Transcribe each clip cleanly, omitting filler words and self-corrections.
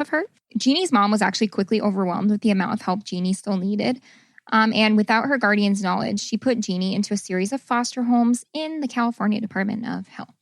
of her. Genie's mom was actually quickly overwhelmed with the amount of help Genie still needed. And without her guardian's knowledge, she put Genie into a series of foster homes in the California Department of Health.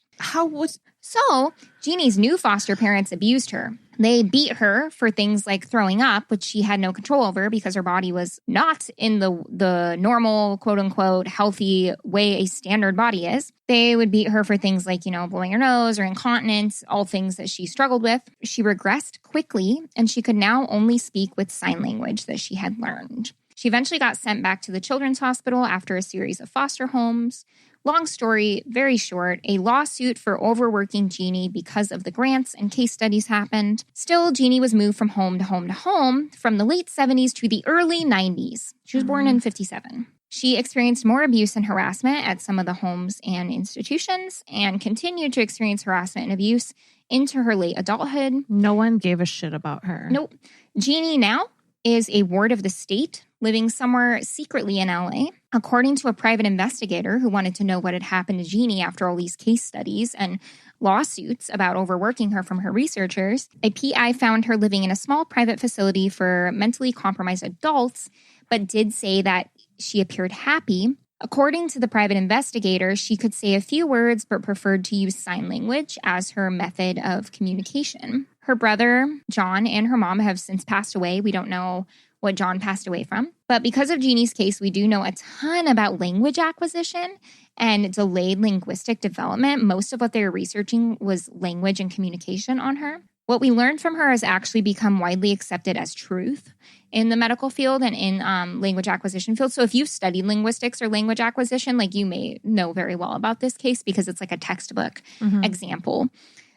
So Genie's new foster parents abused her. They beat her for things like throwing up, which she had no control over because her body was not in the normal, quote unquote, healthy way a standard body is. They would beat her for things like, blowing her nose or incontinence, all things that she struggled with. She regressed quickly, and she could now only speak with sign language that she had learned. She eventually got sent back to the Children's Hospital after a series of foster homes. Long story, very short, a lawsuit for overworking Genie because of the grants and case studies happened. Still, Genie was moved from home to home to home from the late 70s to the early 90s. She was born in 57. She experienced more abuse and harassment at some of the homes and institutions and continued to experience harassment and abuse into her late adulthood. No one gave a shit about her. Nope. Genie now is a ward of the state living somewhere secretly in LA. According to a private investigator who wanted to know what had happened to Genie after all these case studies and lawsuits about overworking her from her researchers, a PI found her living in a small private facility for mentally compromised adults, but did say that she appeared happy. According to the private investigator, she could say a few words but preferred to use sign language as her method of communication. Her brother, John, and her mom have since passed away. We don't know what John passed away from. But because of Genie's case, we do know a ton about language acquisition and delayed linguistic development. Most of what they were researching was language and communication on her. What we learned from her has actually become widely accepted as truth in the medical field and in language acquisition field. So if you've studied linguistics or language acquisition, you may know very well about this case because it's like a textbook example.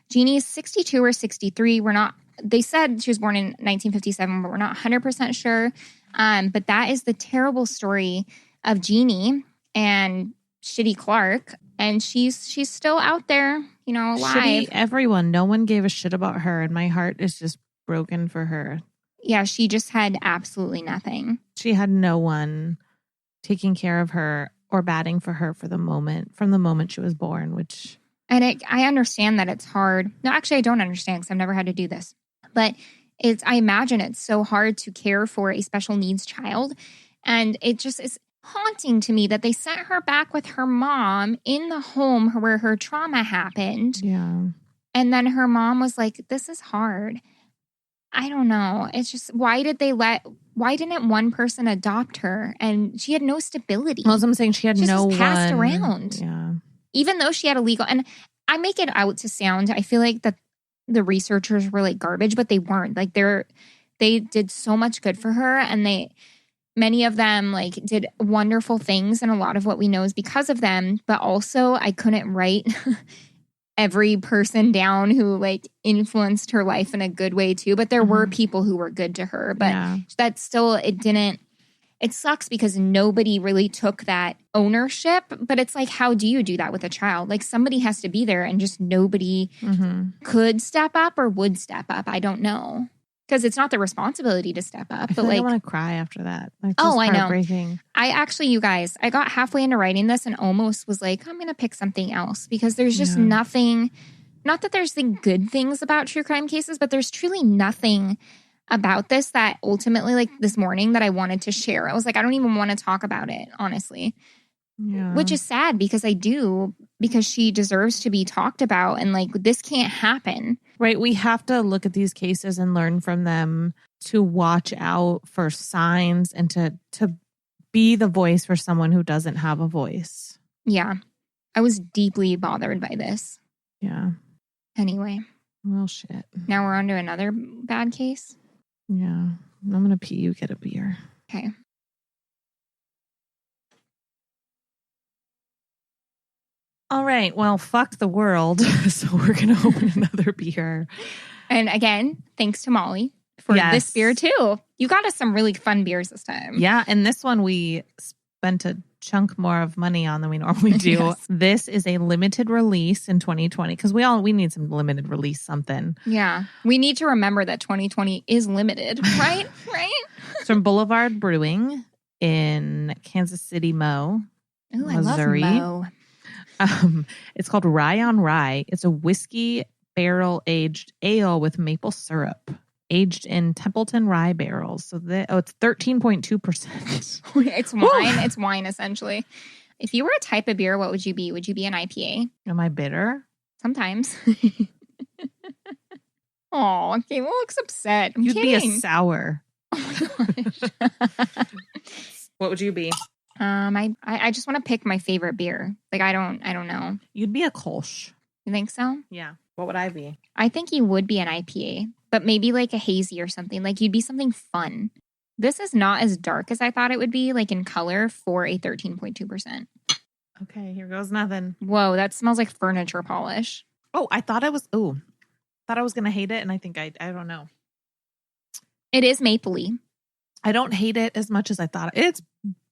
Genie is 62 or 63. They said she was born in 1957, but we're not 100% sure. But that is the terrible story of Genie and Shitty Clark. And she's still out there, alive. Shitty everyone. No one gave a shit about her. And my heart is just broken for her. Yeah, she just had absolutely nothing. She had no one taking care of her or batting for her from the moment she was born, which... And I understand that it's hard. No, actually, I don't understand because I've never had to do this. But I imagine it's so hard to care for a special needs child. And it just is haunting to me that they sent her back with her mom in the home where her trauma happened. Yeah. And then her mom was like, this is hard. I don't know. It's just, why didn't one person adopt her? And she had no stability. Well, as I'm saying, she had no one. Passed around. Yeah. Even though she had a legal, and I make it out to sound, I feel like that the researchers were garbage, but they weren't. They did so much good for her, and many of them did wonderful things, and a lot of what we know is because of them. But also, I couldn't write every person down who influenced her life in a good way too. But there were people who were good to her, but that still It sucks because nobody really took that ownership, but it's how do you do that with a child? Somebody has to be there and just nobody could step up or would step up. I don't know. Because it's not their responsibility to step up. But I want to cry after that. I know. I actually, you guys, I got halfway into writing this and almost was I'm going to pick something else because there's just nothing, not that there's the good things about true crime cases, but there's truly nothing about this that ultimately, this morning, that I wanted to share. I was I don't even want to talk about it, honestly. Yeah. Which is sad because because she deserves to be talked about and this can't happen. Right. We have to look at these cases and learn from them to watch out for signs and to be the voice for someone who doesn't have a voice. Yeah. I was deeply bothered by this. Yeah. Anyway. Well, shit. Now we're on to another bad case. Yeah. I'm going to pee. You get a beer. Okay. All right. Well, fuck the world. So we're going to open another beer. And again, thanks to Molly for this beer too. You got us some really fun beers this time. Yeah. And this one we spent a chunk more of money on than we normally do. Yes. This is a limited release in 2020 because we need some limited release something. Yeah. We need to remember that 2020 is limited, right? Right? It's from Boulevard Brewing in Kansas City, Missouri. I love Mo. It's called Rye on Rye. It's a whiskey barrel aged ale with maple syrup. aged in Templeton rye barrels. So it's 13.2%. It's wine. It's wine, essentially. If you were a type of beer, what would you be? Would you be an IPA? Am I bitter? Sometimes. Oh, okay. Well, looks upset. I'm You'd kidding. be a sour. Oh my gosh. What would you be? I just want to pick my favorite beer. Like, I don't know. You'd be a Kolsch. You think so? Yeah. What would I be? I think you would be an IPA, but maybe like a hazy or something. Like, you'd be something fun. This is not as dark as I thought it would be, like in color, for a 13.2%. Okay, here goes nothing. Whoa, that smells like furniture polish. Oh, I thought I was going to hate it, and I think I don't know. It is mapley. I don't hate it as much as I thought. It's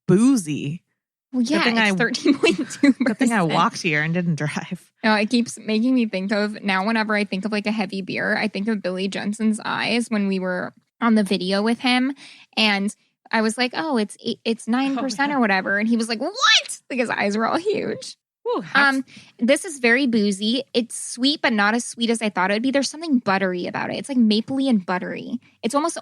boozy. Well, yeah, it's 13.2%. Good thing I walked here and didn't drive. No, it keeps making me think of, now whenever I think of like a heavy beer, I think of Billy Jensen's eyes when we were on the video with him. And I was like, oh, it's 9% or whatever. And he was like, what? Like his eyes were all huge. Ooh, this is very boozy. It's sweet, but not as sweet as I thought it would be. There's something buttery about it. It's like mapley and buttery. It's almost,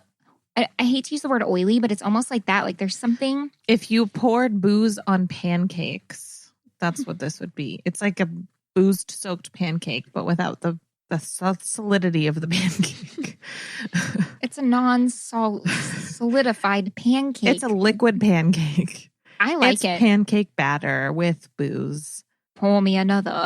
I hate to use the word oily, but it's almost like that. Like there's something. If you poured booze on pancakes, that's what this would be. It's like a booze-soaked pancake, but without the solidity of the pancake. It's a non-solidified pancake. It's a liquid pancake. I like it's it. Pancake batter with booze. Pour me another.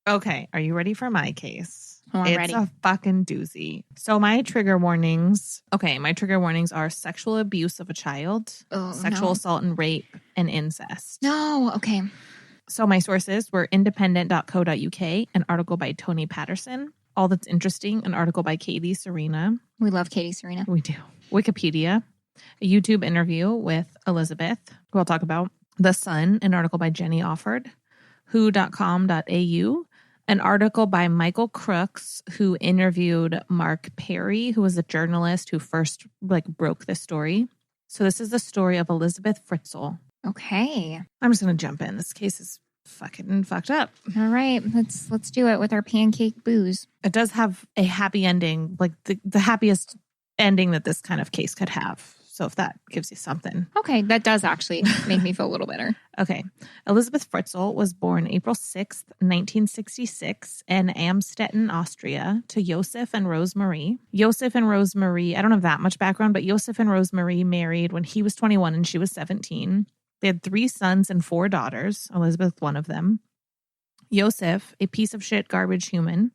Okay, are you ready for my case? Oh, I'm ready. It's a fucking doozy. So my trigger warnings. Okay, my trigger warnings are sexual abuse of a child, sexual assault and rape, and incest. No, okay. So my sources were independent.co.uk, an article by Tony Patterson. All That's Interesting, an article by Katie Serena. We love Katie Serena. We do. Wikipedia, a YouTube interview with Elisabeth, who I'll talk about. The Sun, an article by Jenny Offord. Who.com.au, an article by Michael Crooks, who interviewed Mark Perry, who was a journalist who first broke this story. So this is the story of Elisabeth Fritzl. Okay. I'm just going to jump in. This case is fucking fucked up. All right. Let's do it with our pancake booze. It does have a happy ending, like the happiest ending that this kind of case could have. So if that gives you something. Okay. That does actually make me feel a little better. Okay. Elisabeth Fritzl was born April 6th, 1966 in Amstetten, Austria, to Josef and Rosemarie. Josef and Rosemarie, I don't have that much background, but Josef and Rosemarie married when he was 21 and she was 17. They had 3 sons and 4 daughters, Elisabeth one of them. Josef, a piece of shit garbage human,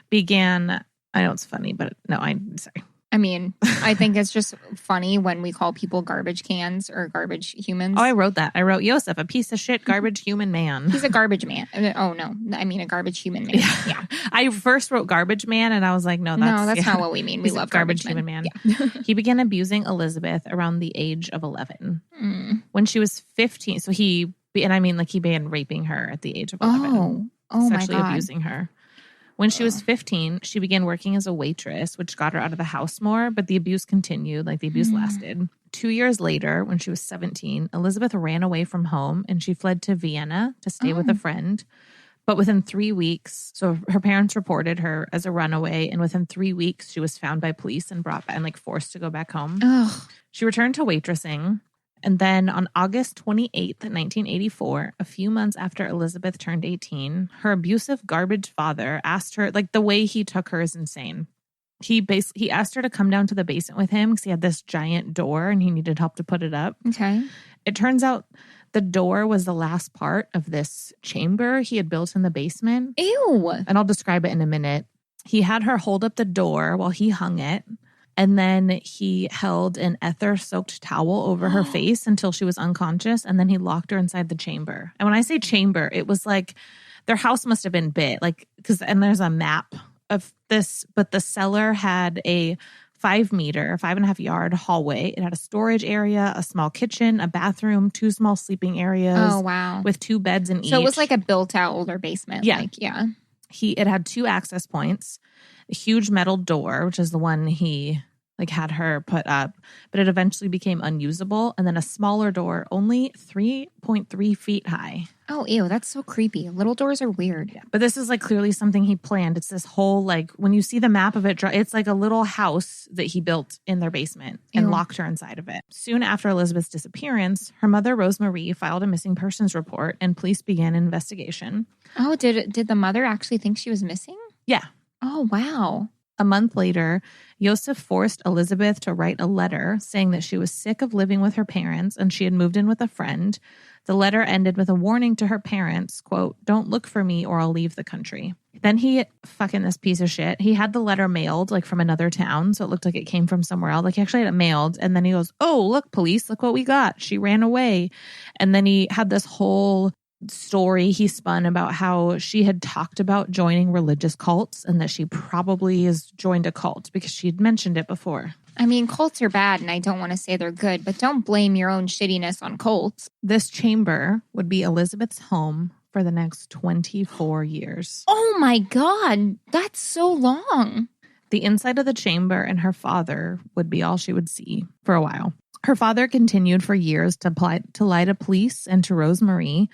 began, I know it's funny, but no, I'm sorry. I mean, I think it's just funny when we call people garbage cans or garbage humans. Oh, I wrote that. I wrote Josef, a piece of shit garbage human man. He's a garbage man. Oh, no. I mean, a garbage human man. Yeah. I first wrote garbage man and I was like, no, that's not what we mean. We love garbage human man. Yeah. He began abusing Elisabeth around the age of 11. When she was 15, so he began raping her at the age of 11. Oh my God. Sexually abusing her. When she was 15, she began working as a waitress, which got her out of the house more, but the abuse continued. The abuse lasted. 2 years later, when she was 17, Elisabeth ran away from home and she fled to Vienna to stay with a friend. But within 3 weeks, so her parents reported her as a runaway, and within 3 weeks, she was found by police and brought back and forced to go back home. Ugh. She returned to waitressing. And then on August 28th, 1984, a few months after Elisabeth turned 18, her abusive garbage father asked her, the way he took her is insane. He asked her to come down to the basement with him because he had this giant door and he needed help to put it up. Okay. It turns out the door was the last part of this chamber he had built in the basement. Ew. And I'll describe it in a minute. He had her hold up the door while he hung it. And then he held an ether-soaked towel over her face until she was unconscious. And then he locked her inside the chamber. And when I say chamber, it was their house must have been big. And there's a map of this. But the cellar had a 5.5 yard hallway. It had a storage area, a small kitchen, a bathroom, 2 small sleeping areas. Oh, wow. With 2 beds in each. So it was like a built-out older basement. Yeah. Yeah. It had 2 access points, a huge metal door, which is the one he had her put up, but it eventually became unusable. And then a smaller door, only 3.3 feet high. Oh, ew, that's so creepy. Little doors are weird. Yeah, but this is like clearly something he planned. It's this whole like when you see the map of it, it's like a little house that he built in their basement and Ew. locked her inside of it. Soon after Elisabeth's disappearance, her mother, Rosemarie, filed a missing persons report and police began an investigation. Oh, did the mother actually think she was missing? Yeah. Oh, wow. A month later, Joseph forced Elisabeth to write a letter saying that she was sick of living with her parents and she had moved in with a friend. The letter ended with a warning to her parents, quote, "Don't look for me or I'll leave the country." Then this piece of shit, he had the letter mailed like from another town. So it looked like it came from somewhere else. Like he actually had it mailed. And then he goes, "Oh, look, police, look what we got. She ran away." And then he had this whole story he spun about how she had talked about joining religious cults and that she probably has joined a cult because she'd mentioned it before. I mean, cults are bad and I don't want to say they're good, but don't blame your own shittiness on cults. This chamber would be Elisabeth's home for the next 24 years. Oh my God, that's so long. The inside of the chamber and her father would be all she would see for a while. Her father continued for years to lie to police and to Rosemarie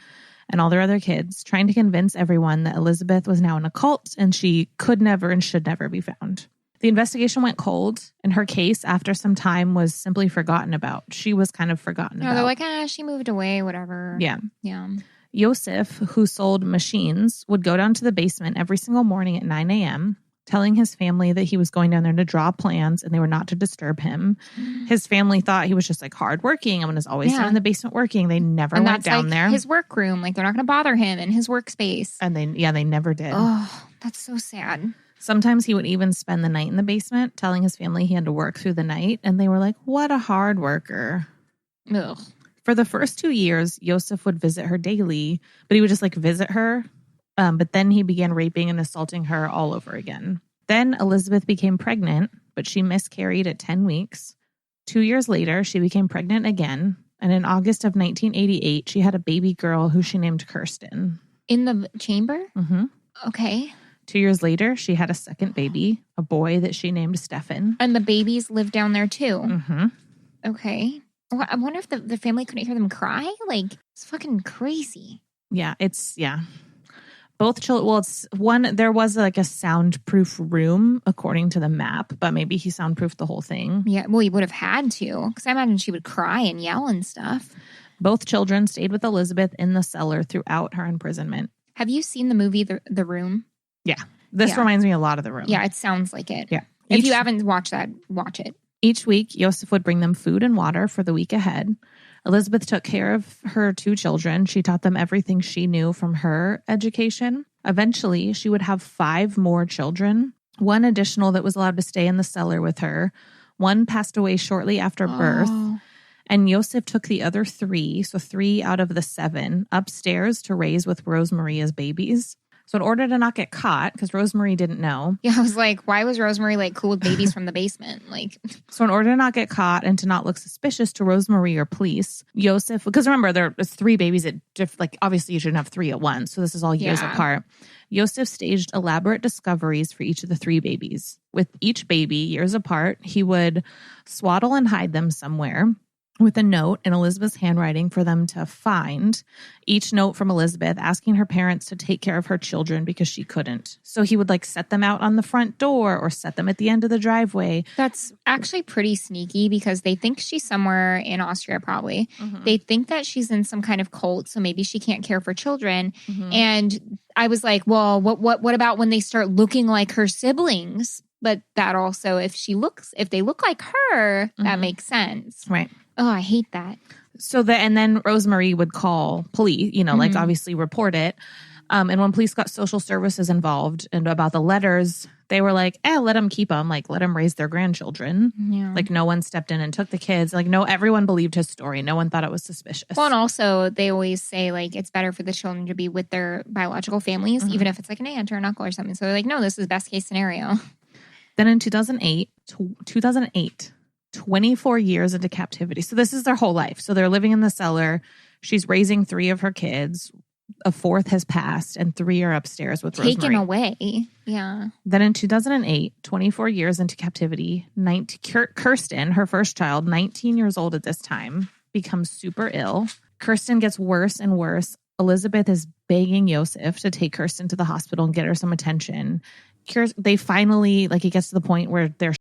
and all their other kids, trying to convince everyone that Elisabeth was now in a cult and she could never and should never be found. The investigation went cold, and her case, after some time, was simply forgotten about. She was kind of forgotten about. They're like, she moved away, whatever. Yeah. Yeah. Joseph, who sold machines, would go down to the basement every single morning at 9 a.m., telling his family that he was going down there to draw plans and they were not to disturb him. His family thought he was just like hardworking and was always down in the basement working. They never went down there. His workroom, like they're not going to bother him in his workspace. And they never did. Oh, that's so sad. Sometimes he would even spend the night in the basement, telling his family he had to work through the night. And they were like, what a hard worker. Ugh. For the first 2 years, Joseph would visit her daily, but he would just like visit her. But then he began raping and assaulting her all over again. Then Elisabeth became pregnant, but she miscarried at 10 weeks. 2 years later, she became pregnant again. And in August of 1988, she had a baby girl who she named Kirsten. In the chamber? Mm-hmm. Okay. 2 years later, she had a second baby, a boy that she named Stefan. And the babies lived down there too? Mm-hmm. Okay. Well, I wonder if the family couldn't hear them cry? Like, it's fucking crazy. Yeah, both children. Well, there was like a soundproof room according to the map, but maybe he soundproofed the whole thing. Yeah, well, he would have had to, because I imagine she would cry and yell and stuff. Both children stayed with Elisabeth in the cellar throughout her imprisonment. Have you seen the movie The Room? Yeah. This reminds me a lot of The Room. Yeah, it sounds like it. Yeah. If you haven't watched that, watch it. Each week, Joseph would bring them food and water for the week ahead. Elisabeth took care of her 2 children. She taught them everything she knew from her education. Eventually, she would have 5 more children, 1 additional that was allowed to stay in the cellar with her. 1 passed away shortly after birth. And Joseph took the other 3, so 3 out of the 7, upstairs to raise with Rosemarie as babies. So in order to not get caught, because Rosemarie didn't know. Yeah, I was like, why was Rosemarie like cool with babies from the basement? Like, so in order to not get caught and to not look suspicious to Rosemarie or police, Joseph, because remember, there's 3 babies like obviously you shouldn't have 3 at once. So this is all years apart. Joseph staged elaborate discoveries for each of the 3 babies. With each baby, years apart, he would swaddle and hide them somewhere with a note in Elisabeth's handwriting for them to find. Each note from Elisabeth asking her parents to take care of her children because she couldn't. So he would like set them out on the front door or set them at the end of the driveway. That's actually pretty sneaky because they think she's somewhere in Austria probably. Mm-hmm. They think that she's in some kind of cult, so maybe she can't care for children. Mm-hmm. And I was like, well, what about when they start looking like her siblings? But that also, if they look like her, that makes sense. Right. Oh, I hate that. And then Rosemarie would call police, like obviously report it. And when police got social services involved and about the letters, they were like, let them keep them. Like, let them raise their grandchildren. Yeah. Like, no one stepped in and took the kids. Like, no, everyone believed his story. No one thought it was suspicious. Well, and also they always say, like, it's better for the children to be with their biological families, even if it's like an aunt or an uncle or something. So they're like, no, this is best case scenario. Then in 2008, 24 years into captivity. So this is their whole life. So they're living in the cellar. She's raising 3 of her kids. A 4th has passed and 3 are upstairs with Rosemarie. Taken away. Yeah. Then in 2008, 24 years into captivity, Kirsten, her first child, 19 years old at this time, becomes super ill. Kirsten gets worse and worse. Elisabeth is begging Josef to take Kirsten to the hospital and get her some attention. They finally, like, it gets to the point where they're